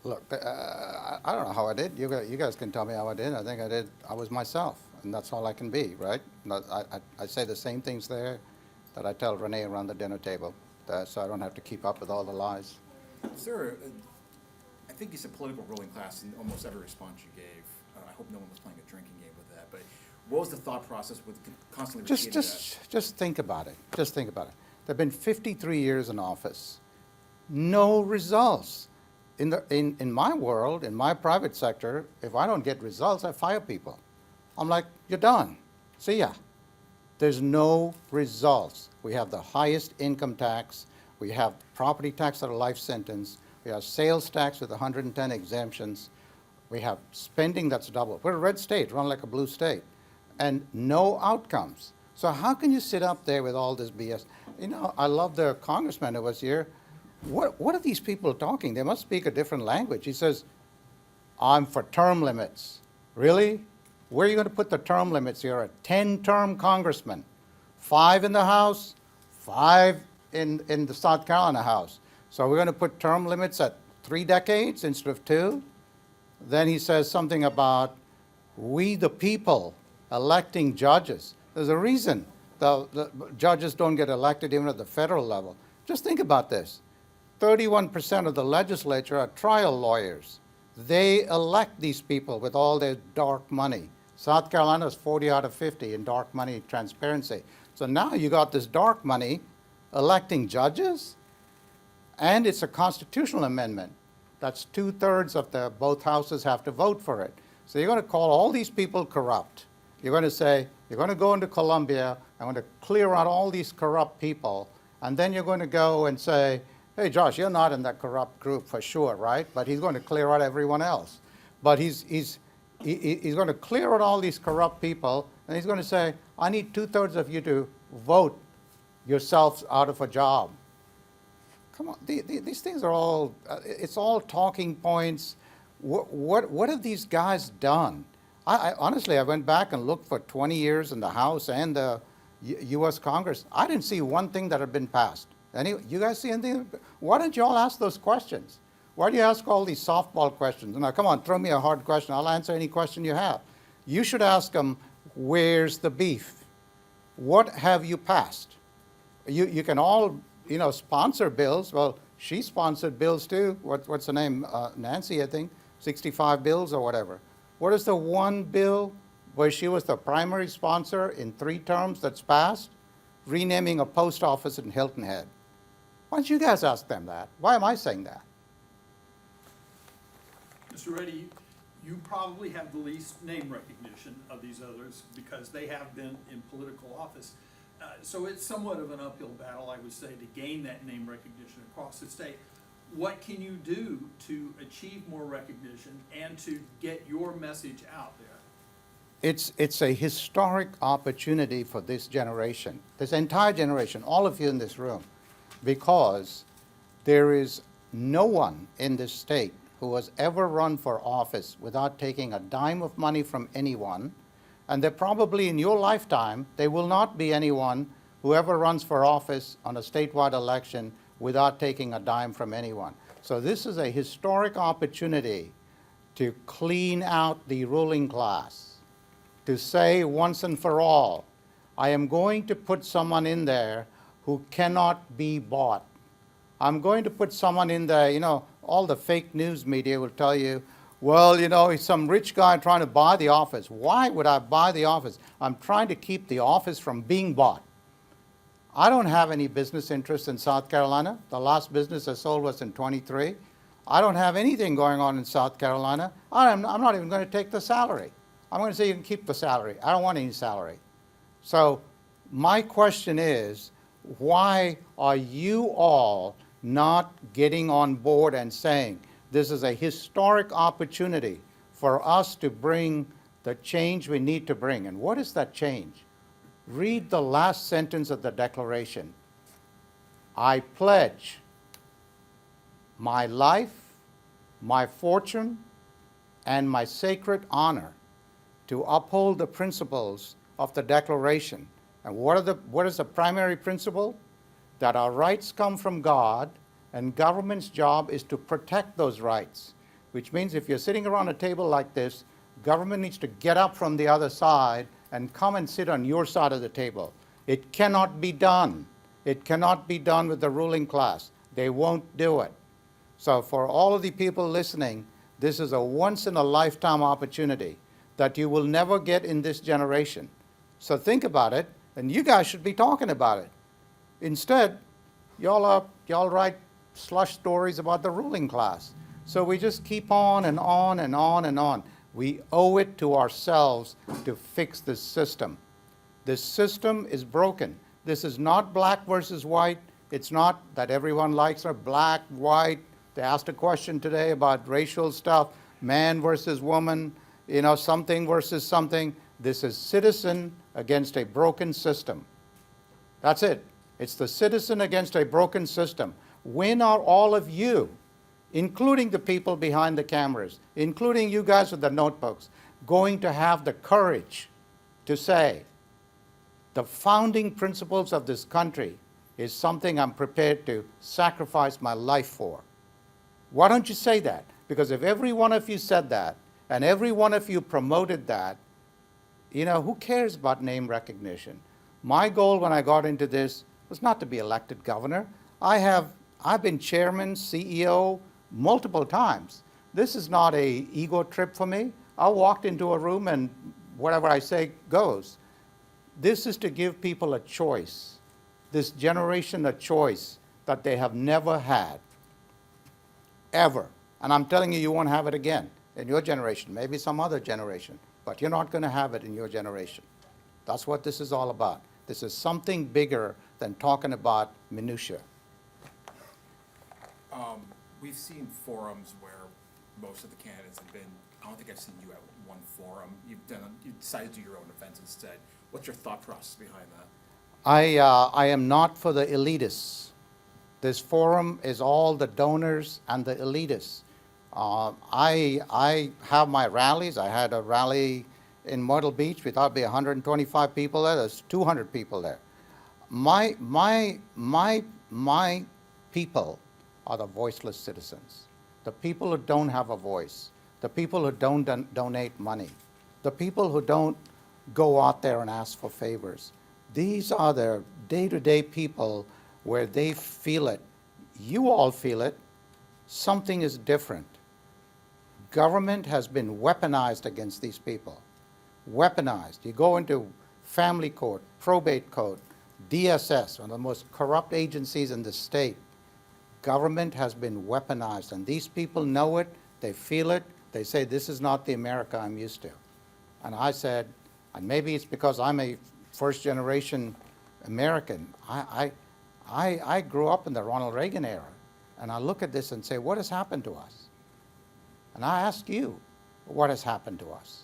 Look, I don't know how I did. You guys can tell me how I did. I think I did. I was myself, and that's all I can be, right? I say the same things there that I tell Renee around the dinner table, so I don't have to keep up with all the lies. Sir, I think you said political ruling class in almost every response you gave. I hope no one was playing a drinking game with that. But what was the thought process with constantly repeating that? Just think about it. Just think about it. They've been 53 years in office. No results. In my world, in my private sector, if I don't get results, I fire people. I'm like, you're done. See ya. There's no results. We have the highest income tax. We have property tax at a life sentence. We have sales tax with 110 exemptions. We have spending that's double. We're a red state, run like a blue state, and no outcomes. So how can you sit up there with all this BS? You know, I love the congressman who was here. What are these people talking? They must speak a different language. He says, I'm for term limits. Really? Where are you going to put the term limits? You're a 10-term congressman. 5 in the House, 5 in the South Carolina House. So we're going to put term limits at 3 decades instead of 2? Then he says something about we the people electing judges. There's a reason the judges don't get elected even at the federal level. Just think about this. 31% of the legislature are trial lawyers. They elect these people with all their dark money. South Carolina is 40 out of 50 in dark money transparency. So now you got this dark money electing judges, and it's a constitutional amendment. That's 2/3 of both houses have to vote for it. So you're going to call all these people corrupt. You're going to say, you're going to go into Columbia, I'm going to clear out all these corrupt people, and then you're going to go and say, hey, Josh, you're not in that corrupt group for sure, right? But he's going to clear out everyone else. But he's going to clear out all these corrupt people, and he's going to say, I need 2/3 of you to vote yourselves out of a job. Come on, these things are all, it's all talking points. What have these guys done? Honestly, I went back and looked for 20 years in the House and the U.S. Congress. I didn't see one thing that had been passed. You guys see anything? Why don't you all ask those questions? Why do you ask all these softball questions? Now, come on, throw me a hard question. I'll answer any question you have. You should ask them, where's the beef? What have you passed? You can all, sponsor bills. Well, she sponsored bills too. What's her name? Nancy, I think. 65 bills or whatever. What is the one bill where she was the primary sponsor in 3 terms that's passed? Renaming a post office in Hilton Head. Why don't you guys ask them that? Why am I saying that? Mr. Reddy, you probably have the least name recognition of these others because they have been in political office. So it's somewhat of an uphill battle, I would say, to gain that name recognition across the state. What can you do to achieve more recognition and to get your message out there? It's a historic opportunity for this generation, this entire generation, all of you in this room, because there is no one in this state who has ever run for office without taking a dime of money from anyone, and there probably in your lifetime, there will not be anyone who ever runs for office on a statewide election without taking a dime from anyone. So this is a historic opportunity to clean out the ruling class, to say once and for all, I am going to put someone in there who cannot be bought. I'm going to put someone in there, all the fake news media will tell you, well, he's some rich guy trying to buy the office. Why would I buy the office? I'm trying to keep the office from being bought. I don't have any business interest in South Carolina. The last business I sold was in 23. I don't have anything going on in South Carolina. I'm not even going to take the salary. I'm going to say you can keep the salary. I don't want any salary. So my question is, why are you all not getting on board and saying this is a historic opportunity for us to bring the change we need to bring? And what is that change? Read the last sentence of the Declaration. I pledge my life, my fortune, and my sacred honor to uphold the principles of the Declaration. And what is the primary principle? That our rights come from God, and government's job is to protect those rights. which means if you're sitting around a table like this, government needs to get up from the other side and come and sit on your side of the table. It cannot be done. It cannot be done with the ruling class. They won't do it. So for all of the people listening, this is a once-in-a-lifetime opportunity that you will never get in this generation. So think about it, and you guys should be talking about it. Instead, y'all write slush stories about the ruling class. So we just keep on and on and on and on. We owe it to ourselves to fix this system. This system is broken. This is not black versus white. It's not that everyone likes our black, white. They asked a question today about racial stuff, man versus woman, something versus something. This is citizen against a broken system. That's it. It's the citizen against a broken system. When are all of you, including the people behind the cameras, including you guys with the notebooks, going to have the courage to say, the founding principles of this country is something I'm prepared to sacrifice my life for? Why don't you say that? Because if every one of you said that, and every one of you promoted that, who cares about name recognition? My goal when I got into this was not to be elected governor. I've been chairman, CEO, multiple times. This is not an ego trip for me. I walked into a room and whatever I say goes. This is to give people a choice, this generation a choice that they have never had, ever. And I'm telling you, you won't have it again in your generation, maybe some other generation, but you're not going to have it in your generation. That's what this is all about. This is something bigger than talking about minutia. We've seen forums where most of the candidates have been, I don't think I've seen you at one forum. You decided to do your own events instead. What's your thought process behind that? I am not for the elitists. This forum is all the donors and the elitists. I have my rallies. I had a rally in Myrtle Beach. We thought it'd be 125 people there. There's 200 people there. My people are the voiceless citizens, the people who don't have a voice, the people who don't donate money, the people who don't go out there and ask for favors. These are the day-to-day people where they feel it. You all feel it. Something is different. Government has been weaponized against these people. Weaponized. You go into family court, probate court, DSS, one of the most corrupt agencies in the state. Government has been weaponized, and these people know it, they feel it, they say, this is not the America I'm used to. And I said, and maybe it's because I'm a first-generation American. I grew up in the Ronald Reagan era, and I look at this and say, what has happened to us? And I ask you, what has happened to us?